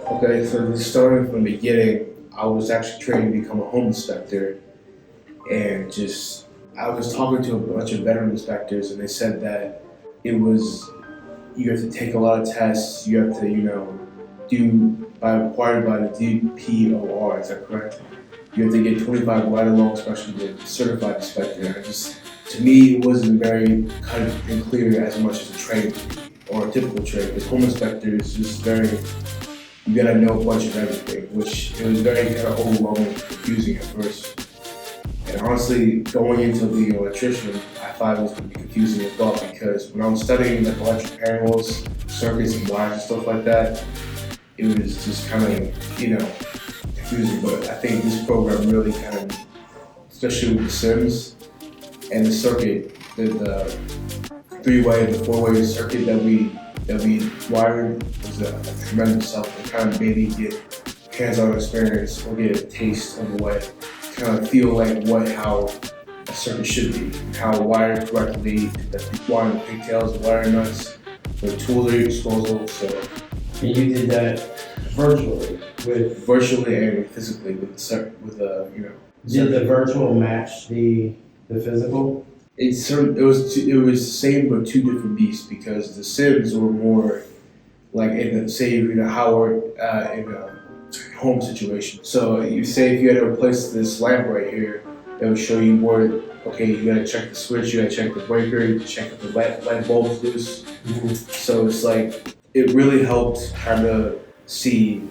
Okay, so starting from the beginning, I was actually trained to become a home inspector, and I was talking to a bunch of veteran inspectors, and they said that it was you have to take a lot of tests, you have to do required by the DPOR. Is that correct? You have to get 25 ride-along, especially with certified inspector. And to me, it wasn't very cut and clear as much as a trade or a typical trade. Because home inspector is just you gotta know a bunch of everything, which it was very kind of overwhelming and confusing at first. And honestly, going into being an electrician, I thought it was going to be confusing as well, because when I was studying like electric panels, circuits and wires and stuff like that, it was just kind of, confusing. But I think this program really kind of, especially with the Sims and the circuit, the three-way and the four-way circuit that we wired was a tremendous help. It kind of made me get hands-on experience or get a taste of the way, kind of feel like how a circuit should be, how wired correctly, the wiring pigtails, the wiring nuts, the tools at your disposal. So, and you did that virtually and physically with Did the virtual match the physical? It was the same but two different beasts, because the Sims were more like in a home situation. So you say if you had to replace this lamp right here, it would show you where, okay, you gotta check the switch, you gotta check the breaker, you check if the light bulb's loose. Mm-hmm. So it's like, it really helped kind of see,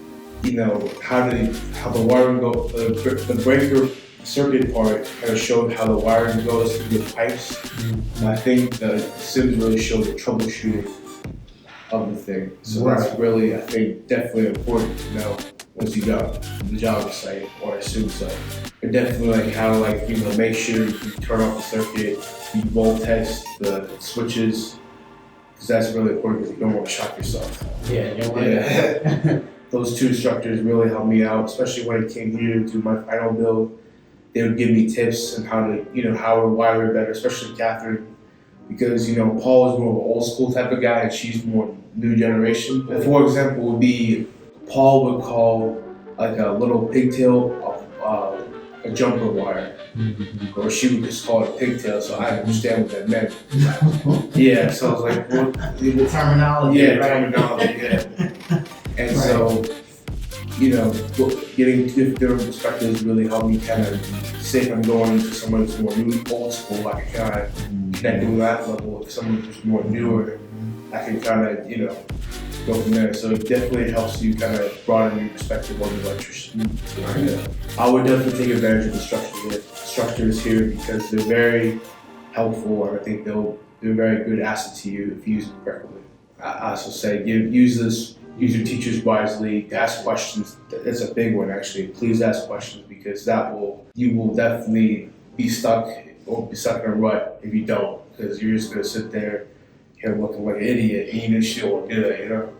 how the wiring go, the breaker circuit part kind of showed how the wiring goes through the pipes. Mm-hmm. And I think the Sims really showed the troubleshooting of the thing. So That's really, I think, definitely important to know once you got the job site, or assume so. But definitely how make sure you turn off the circuit, you volt test the switches, because that's really important, because you don't want to shock yourself. Yeah. Those two instructors really helped me out, especially when it came here to my final build. They would give me tips on how to wire it better, especially Catherine, because Paul is more of an old school type of guy and she's more new generation. For example, would be Paul would call like a little pigtail a jumper wire, mm-hmm. or she would just call it a pigtail, so I understand what that meant. Yeah, so I was like, what? The terminology. Yeah, right? terminology, yeah. And so, getting different perspectives really helped me kind of say if I'm going to someone who's more new, old school, I can kind of connect with that level. If someone who's more newer, I can kind of, go from there. So it definitely helps you kind of broaden your perspective on the electrician. I would definitely take advantage of the instructors here, because they're very helpful, and I think they're a very good asset to you if you use them correctly. I also say use your teachers wisely, ask questions. That's a big one, actually. Please ask questions, because you will definitely be stuck in a rut if you don't, because you're just gonna sit there looking like an idiot, and you just don't want to do that,